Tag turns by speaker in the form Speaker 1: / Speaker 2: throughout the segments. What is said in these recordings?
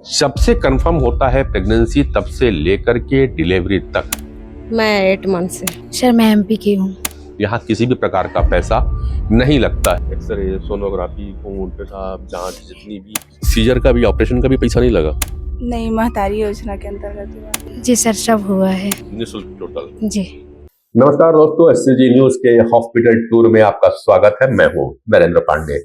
Speaker 1: सबसे कंफर्म होता है प्रेगनेंसी तब से लेकर के डिलीवरी तक।
Speaker 2: मैं 8 मंथ से।
Speaker 3: सर मैं एमपी की हूँ।
Speaker 1: यहाँ किसी भी प्रकार का पैसा नहीं लगता है। एक्सरे, सोनोग्राफी, खून, पेशाब जांच, जितनी भी सीजर का भी, ऑपरेशन का भी पैसा नहीं लगा।
Speaker 4: नहीं, महतारी योजना के अंतर्गत हुआ।
Speaker 3: जी सर, सब हुआ है।
Speaker 1: निःशुल्क टोटल।
Speaker 3: जी
Speaker 1: नमस्कार दोस्तों, एससीजी न्यूज के हॉस्पिटल टूर में आपका स्वागत है। मैं हूँ नरेंद्र पांडे।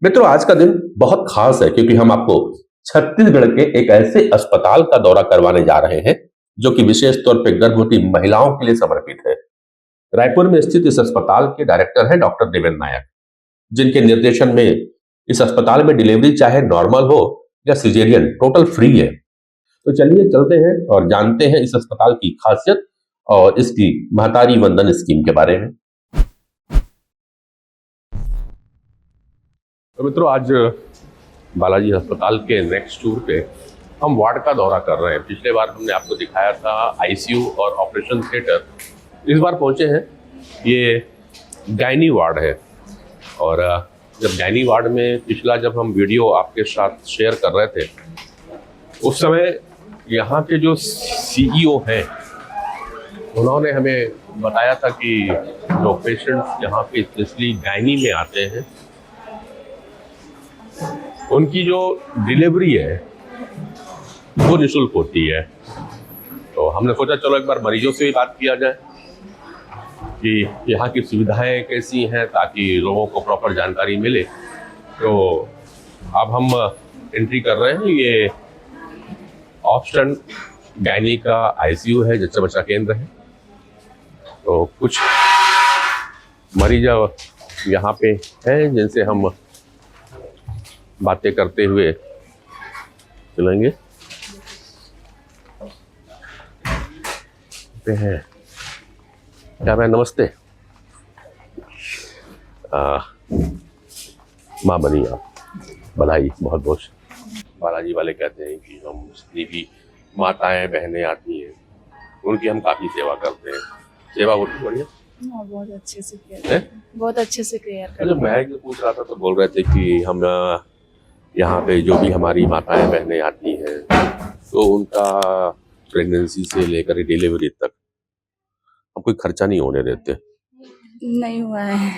Speaker 1: मित्रों, आज का दिन बहुत खास है क्योंकि हम आपको छत्तीसगढ़ के एक ऐसे अस्पताल का दौरा करवाने जा रहे हैं जो कि विशेष तौर पर गर्भवती महिलाओं के लिए समर्पित है। रायपुर में स्थित इस अस्पताल के डायरेक्टर हैं डॉक्टर देवेंद्र नायक, जिनके निर्देशन में इस अस्पताल में डिलीवरी चाहे नॉर्मल हो या सिजेरियन, टोटल फ्री है। तो चलिए चलते हैं और जानते हैं इस अस्पताल की खासियत और इसकी महतारी वंदन स्कीम के बारे में। तो मित्रों, आज बालाजी अस्पताल के नेक्स्ट टूर पे हम वार्ड का दौरा कर रहे हैं। पिछले बार हमने आपको दिखाया था आईसीयू और ऑपरेशन थिएटर। इस बार पहुंचे हैं, ये गायनी वार्ड है। और जब गायनी वार्ड में पिछला जब हम वीडियो आपके साथ शेयर कर रहे थे, उस समय यहाँ के जो सीईओ हैं उन्होंने हमें बताया था कि जो पेशेंट्स यहाँ पे स्पेशली गायनी में आते हैं उनकी जो डिलीवरी है वो निःशुल्क होती है। तो हमने सोचा चलो एक बार मरीजों से भी बात किया जाए कि यहाँ की सुविधाएं कैसी हैं ताकि लोगों को प्रॉपर जानकारी मिले। तो अब हम एंट्री कर रहे हैं। ये ऑप्शन गायनी का आईसीयू है, जच्चा बच्चा केंद्र है। तो कुछ मरीज यहाँ पे हैं जिनसे हम बातें करते हुए चलेंगे। हैं क्या मैं नमस्ते। माँ बनी आप, बधाई बहुत बहुत। बालाजी वाले कहते हैं कि हम जितनी भी माताएं बहनें आती हैं उनकी हम काफ़ी सेवा करते हैं। सेवा होती बढ़िया।
Speaker 4: बहुत अच्छे से केयर, बहुत अच्छे से केयर कर।
Speaker 1: मैं ये पूछ रहा था तो बोल रहे थे कि हम यहाँ पे जो भी हमारी माताएं बहनें आती हैं तो उनका प्रेगनेंसी से लेकर डिलीवरी तक हम कोई खर्चा नहीं होने देते।
Speaker 4: नहीं हुआ है।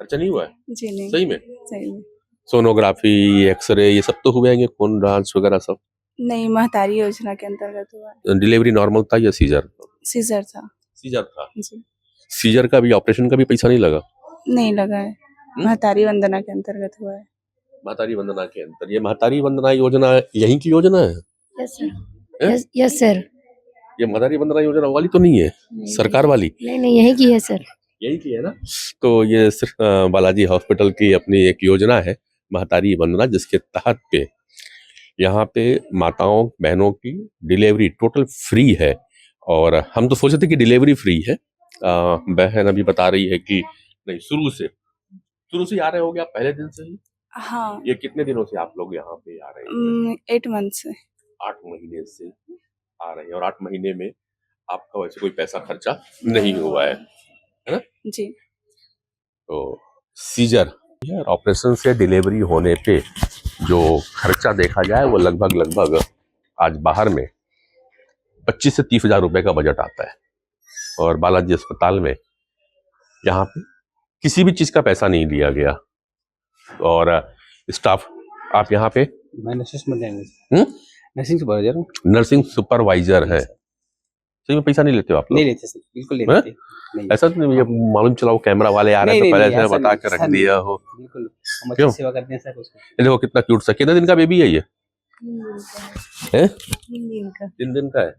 Speaker 1: खर्चा नहीं हुआ है?
Speaker 4: जी नहीं।
Speaker 1: सही में?
Speaker 4: सही में।
Speaker 1: सोनोग्राफी, एक्सरे, ये सब तो हुए हैं, खून जांच वगैरह सब?
Speaker 4: नहीं, महतारी योजना के अंतर्गत हुआ।
Speaker 1: डिलीवरी नॉर्मल था या सीजर?
Speaker 4: सीजर था।
Speaker 1: सीजर था।
Speaker 4: जी।
Speaker 1: सीजर का भी, ऑपरेशन का भी पैसा नहीं लगा?
Speaker 4: नहीं लगा है। महतारी वंदना के अंतर्गत हुआ है।
Speaker 1: महतारी वंदना के अंतर, ये महतारी वंदना योजना यहीं की योजना है?
Speaker 3: Yes sir. Yes sir.
Speaker 1: ये महतारी वंदना योजना वाली तो नहीं है? सरकार वाली?
Speaker 3: नहीं यही की है सर।
Speaker 1: यही की है ना। तो ये सिर्फ बालाजी हॉस्पिटल की अपनी एक योजना है, महतारी वंदना, जिसके तहत पे यहाँ पे माताओं बहनों की डिलीवरी टोटल फ्री है। और हम तो सोचे थे कि डिलीवरी फ्री है। बहन अभी बता रही है कि नहीं, शुरू से आ रहे होगे आप, पहले दिन से ही?
Speaker 4: हाँ।
Speaker 1: ये कितने दिनों से आप लोग यहाँ पे आ रहे हैं?
Speaker 4: 8 मंथ से।
Speaker 1: 8 महीने से आ रहे हैं। और 8 महीने में आपका वैसे कोई पैसा खर्चा नहीं हुआ है ना?
Speaker 4: जी।
Speaker 1: तो सीजर या ऑपरेशन से डिलीवरी होने पे जो खर्चा देखा जाए वो लगभग आज बाहर में 25 से 30 हजार रुपए का बजट आता है। और बालाजी अस्पताल में यहाँ पे किसी भी चीज का पैसा नहीं दिया गया। और स्टाफ, आप यहाँ पे
Speaker 5: मैं नर्सिंग सुपरवाइजर
Speaker 1: है। सही में पैसा नहीं लेते हो आप लोग?
Speaker 5: नहीं लेते सर, बिल्कुल नहीं लेते। नहीं।
Speaker 1: ऐसा तो नहीं, ये मालूम चला वो कैमरा वाले आ रहे हैं तो पहले से बता के रख दिया हो।
Speaker 5: बिल्कुल, हम
Speaker 1: क्यों?
Speaker 5: अच्छी सेवा करते हैं सर उसको।
Speaker 1: ये देखो कितना क्यूट सा, कितने दिन का बेबी है ये?
Speaker 3: 3 दिन का।
Speaker 1: 3 दिन का है।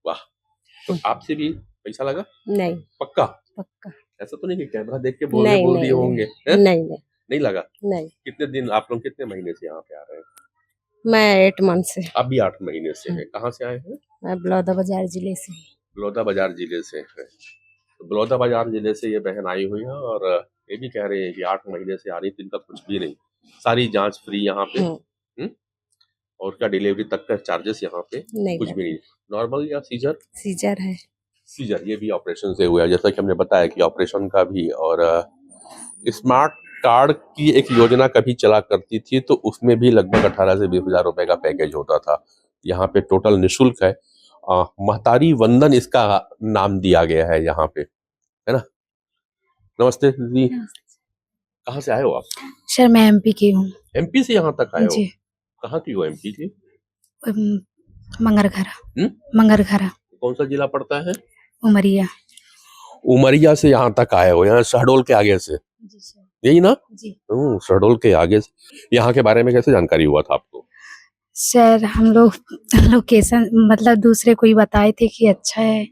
Speaker 1: वाह। तो आपसे भी पैसा लगा?
Speaker 2: नहीं।
Speaker 1: पक्का?
Speaker 2: पक्का।
Speaker 1: ऐसा तो नहीं कि कैमरा देख के बोल दिए होंगे? नहीं लगा?
Speaker 2: नहीं।
Speaker 1: कितने दिन, आप लोग कितने महीने से यहाँ पे आ रहे हैं?
Speaker 2: मैं 8 मंथ से।
Speaker 1: आप भी 8 महीने से हैं। कहाँ से आए हैं?
Speaker 2: मैं बलौदा बाजार जिले से।
Speaker 1: बलौदा बाजार जिले से है। तो बलौदा बाजार जिले से ये बहन आई हुई है और ये भी कह रहे हैं कि 8 महीने से आ रही, इनका कुछ भी नहीं, सारी जांच फ्री यहाँ पे। और उसका डिलीवरी तक का चार्जेस यहाँ पे कुछ भी नहीं। नॉर्मल या सीजर?
Speaker 2: सीजर है।
Speaker 1: सीजर, ये भी ऑपरेशन से हुआ है। जैसा कि हमने बताया कि ऑपरेशन का भी और स्मार्ट कार्ड की एक योजना कभी चला करती थी, तो उसमें भी लगभग 18 से 20 हजार रुपए का पैकेज होता था। यहाँ पे टोटल निःशुल्क है। महतारी वंदन इसका नाम दिया गया है यहाँ पे, है ना। नमस्ते दीदी, कहाँ से आए हो आप?
Speaker 3: सर मैं एमपी की हूँ।
Speaker 1: एमपी से यहाँ तक आए हो?
Speaker 3: जी।
Speaker 1: कहाँ की हो एमपी की?
Speaker 3: मंगरघरा। मंगरघरा
Speaker 1: कौन सा जिला पड़ता है?
Speaker 3: उमरिया।
Speaker 1: उमरिया से यहाँ तक आए हो, यहाँ शहडोल के आगे से,
Speaker 3: जी सर।
Speaker 1: यही ना?
Speaker 3: जी
Speaker 1: शहडोल के आगे से। यहाँ के बारे में कैसे जानकारी हुआ था आपको?
Speaker 3: सर हम लोग लोकेशन मतलब दूसरे कोई बताए थे कि अच्छा है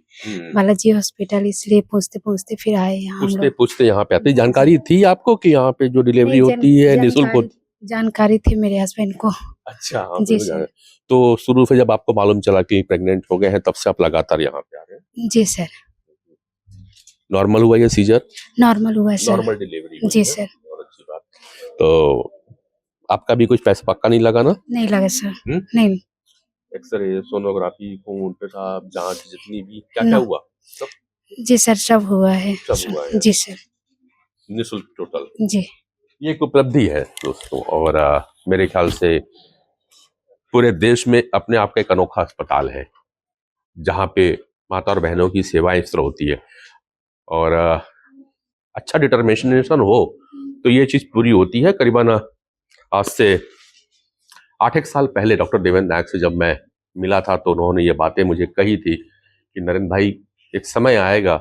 Speaker 3: बालाजी हॉस्पिटल, इसलिए पूछते पूछते फिर आए यहाँ हम
Speaker 1: पूछते
Speaker 3: लोग।
Speaker 1: पूछते यहाँ पे आते। जानकारी थी आपको कि यहाँ पे जो डिलीवरी
Speaker 3: नहीं,
Speaker 1: होती है निःशुल्क होती?
Speaker 3: जानकारी थी मेरे हस्बैंड को।
Speaker 1: अच्छा, हाँ,
Speaker 3: जी
Speaker 1: तो
Speaker 3: सर।
Speaker 1: तो शुरू से जब आपको मालूम चला कि प्रेग्नेंट हो गए हैं, तब से आप लगातार यहाँ पे आ रहे हैं?
Speaker 3: जी सर।
Speaker 1: नॉर्मल हुआ या सीजर?
Speaker 3: नॉर्मल हुआ सर।
Speaker 1: नॉर्मल डिलीवरी हुई
Speaker 3: जी
Speaker 1: है?
Speaker 3: सर।
Speaker 1: बहुत अच्छी बात। तो आपका भी कुछ पैसा पक्का नहीं लगा ना?
Speaker 3: नहीं लगा सर। नहीं।
Speaker 1: एक्सरे, सोनोग्राफी, खून, पेशाब जांच जितनी भी क्या क्या हुआ? सब
Speaker 3: जी सर सब हुआ है।
Speaker 1: सब हुआ है।
Speaker 3: जी सर।
Speaker 1: निःशुल्क टोटल।
Speaker 3: जी।
Speaker 1: ये एक उपलब्धि है दोस्तों, और मेरे ख्याल से पूरे देश में अपने आप का एक अनोखा अस्पताल है जहाँ पे माता और बहनों की सेवाएं इस तरह होती है, और अच्छा डिटर्मिनेशन हो तो ये चीज पूरी होती है। करीबन आज से 8 साल पहले डॉक्टर देवेंद्र नायक से जब मैं मिला था, तो उन्होंने ये बातें मुझे कही थी कि नरेंद्र भाई, एक समय आएगा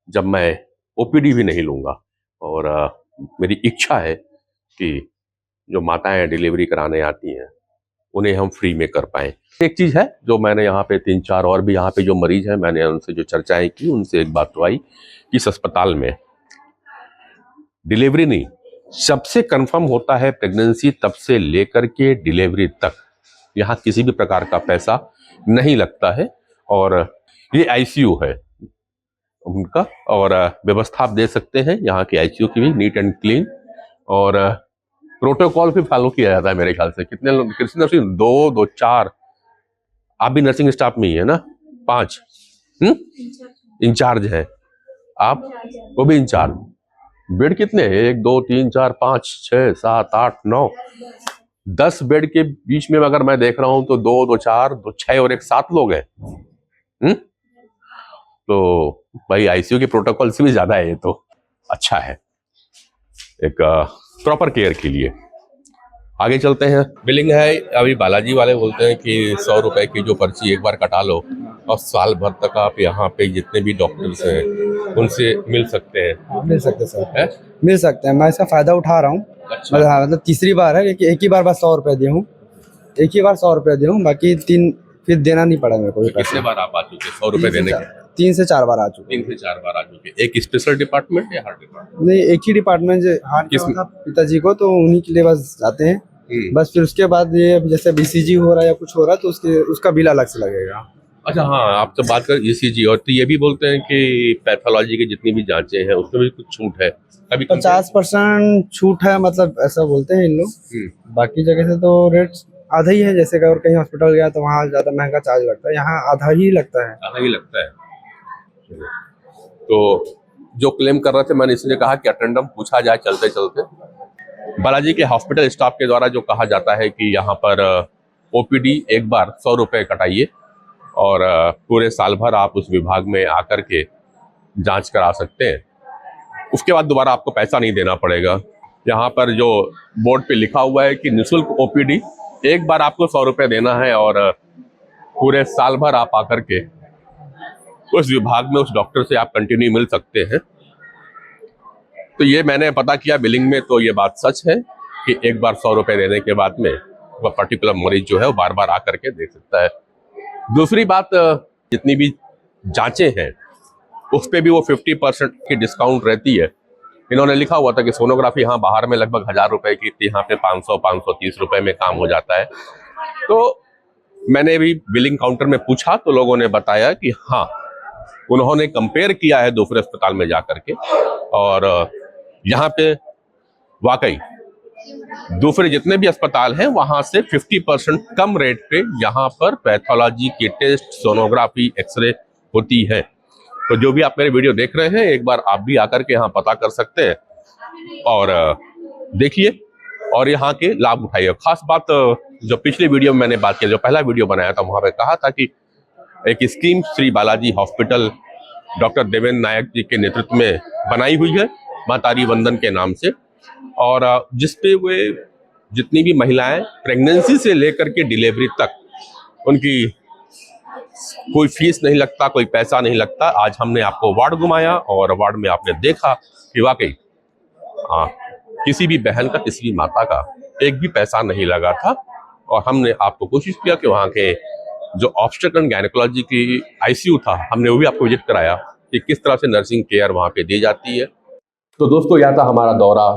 Speaker 1: जब मैं ओपीडी भी नहीं लूंगा, और मेरी इच्छा है कि जो माताएं डिलीवरी कराने आती हैं उन्हें हम फ्री में कर पाएं। एक चीज है जो मैंने यहाँ पे 3-4 और भी यहाँ पे जो मरीज हैं, मैंने उनसे जो चर्चाएं की, उनसे एक बात तो आई कि इस अस्पताल में डिलीवरी नहीं, सबसे कंफर्म होता है प्रेगनेंसी, तब से लेकर के डिलीवरी तक यहाँ किसी भी प्रकार का पैसा नहीं लगता है। और ये आईसीयू है उनका, और व्यवस्था आप दे सकते हैं यहाँ की आईसीयू की भी, नीट एंड क्लीन, और प्रोटोकॉल भी फॉलो किया जाता है मेरे ख्याल से। कितने लोग? कृष्ण नर्सिंग 2 4, आप भी नर्सिंग स्टाफ में ही है ना? 5 इंचार्ज है आप, वो भी इंचार्ज। बेड कितने हैं? 1 2 3 4 5 6 7 8 9 10 बेड के बीच में अगर मैं देख रहा हूं तो 2 2 4 2 6 और 1 7 लोग हैं। तो भाई आईसीयू के प्रोटोकॉल से भी ज्यादा है ये, तो अच्छा है एक प्रॉपर केयर के लिए। आगे चलते हैं। बिलिंग है अभी, बालाजी वाले बोलते हैं कि 100 रुपए की जो पर्ची एक बार कटा लो और साल भर तक आप यहाँ पे जितने भी डॉक्टर्स हैं उनसे मिल सकते हैं।
Speaker 6: हाँ, मिल सकते हैं सर।
Speaker 1: है?
Speaker 6: मिल सकते हैं, मैं इसका फायदा उठा रहा हूँ।
Speaker 1: अच्छा।
Speaker 6: मतलब तीसरी बार है, एक ही बार बस 100 रुपए दिया हूँ, एक ही बार 100 रुपए दिया हूँ, बाकी 3 फिर देना नहीं पड़ा मेरे को भी
Speaker 1: कितने
Speaker 6: पैसा।
Speaker 1: बार आप आ चुके 100 रुपए देने के?
Speaker 6: 3 से 4 बार आ चुके।
Speaker 1: 3 से 4 बार आ चुके। एक स्पेशल डिपार्टमेंट या हार्ट डिपार्टमेंट?
Speaker 6: नहीं, एक ही डिपार्टमेंट हार्ट
Speaker 1: किस-
Speaker 6: का पिताजी को, तो उन्हीं के लिए बस जाते हैं बस। फिर उसके बाद ये जैसे बीसीजी हो रहा है या कुछ हो रहा है तो उसका बिल अलग से लगेगा।
Speaker 1: अच्छा, हाँ, आप तो बात कर ईसीजी, और तो ये भी बोलते हैं कि पैथोलॉजी की जितनी भी जांचें हैं उसमें भी कुछ छूट है। अभी
Speaker 6: 50% छूट है, मतलब ऐसा बोलते हैं इन लोग। बाकी जगह से तो रेट आधा ही है, जैसे अगर कहीं हॉस्पिटल गया तो वहाँ ज्यादा महंगा चार्ज लगता है, यहाँ आधा ही लगता है।
Speaker 1: आधा ही लगता है। तो जो क्लेम कर रहे थे, मैंने इसलिए कहा कि अटेंडम पूछा जाए चलते चलते। बालाजी के हॉस्पिटल स्टाफ के द्वारा जो कहा जाता है कि यहाँ पर ओपीडी एक बार 100 रुपए कटाइए और पूरे साल भर आप उस विभाग में आकर के जांच करा सकते हैं। उसके बाद दोबारा आपको पैसा नहीं देना पड़ेगा। यहाँ पर जो बोर्ड पे लिखा हुआ है कि निःशुल्क ओपीडी, एक बार आपको 100 रुपए देना है और पूरे साल भर आप आकर के उस विभाग में उस डॉक्टर से आप कंटिन्यू मिल सकते हैं। तो ये मैंने पता किया बिलिंग में, तो ये बात सच है कि एक बार 100 रुपए देने के बाद में वह पर्टिकुलर मरीज जो है वो बार बार आकर के देख सकता है। दूसरी बात, जितनी भी जांचें हैं उस पे भी वो 50% की डिस्काउंट रहती है। इन्होंने लिखा हुआ था कि सोनोग्राफी यहाँ बाहर में लगभग 1000 रुपए की थी, यहाँ पे 530 रुपए में काम हो जाता है। तो मैंने भी बिलिंग काउंटर में पूछा तो लोगों ने बताया कि हाँ, उन्होंने कंपेयर किया है दूसरे अस्पताल में जाकर के, और यहाँ पे वाकई दूसरे जितने भी अस्पताल हैं वहां से 50% कम रेट पे यहाँ पर पैथोलॉजी के टेस्ट, सोनोग्राफी, एक्सरे होती है। तो जो भी आप मेरे वीडियो देख रहे हैं, एक बार आप भी आकर के यहाँ पता कर सकते हैं और देखिए और यहाँ के लाभ उठाइए। खास बात जो पिछले वीडियो में मैंने बात किया, जो पहला वीडियो बनाया था, वहां पे कहा था कि एक scheme Shri Balaji hospital doctor Devendra Nayak ji के नेतृत्व में बनाई हुई है मां तारी वंदन के नाम से, और जिसपे वे जितनी भी महिलाएं प्रेगनेंसी से लेकर के डिलीवरी तक उनकी कोई फीस नहीं लगता, कोई पैसा नहीं लगता। आज हमने आपको वार्ड घुमाया और वार्ड में आपने देखा कि वाकई किसी भी बहन का, किसी भी माता का एक भी पैसा नहीं लगा था। और हमने आपको कोशिश किया कि वहाँ के जो ऑब्स्टेट्रिक एंड गायनेकोलॉजी की आईसीयू था, हमने वो भी आपको विजिट कराया कि किस तरह से नर्सिंग केयर वहाँ पे दी जाती है। तो दोस्तों, यह था हमारा दौरा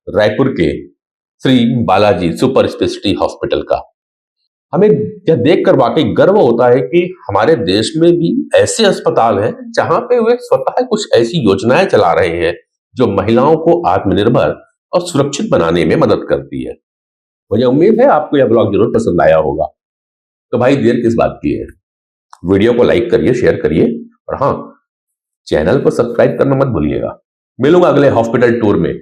Speaker 1: रायपुर के Shri Balaji super speciality hospital का। हमें यह देखकर वाकई गर्व होता है कि हमारे देश में भी ऐसे अस्पताल हैं जहां पे वे स्वतः कुछ ऐसी योजनाएं चला रहे हैं जो महिलाओं को आत्मनिर्भर और सुरक्षित बनाने में मदद करती है। मुझे उम्मीद है आपको यह ब्लॉग जरूर पसंद आया होगा। तो भाई देर किस बात की है, वीडियो को लाइक करिए, शेयर करिए और हाँ, चैनल को सब्सक्राइब करना मत भूलिएगा। मिलूंगा अगले हॉस्पिटल टूर में।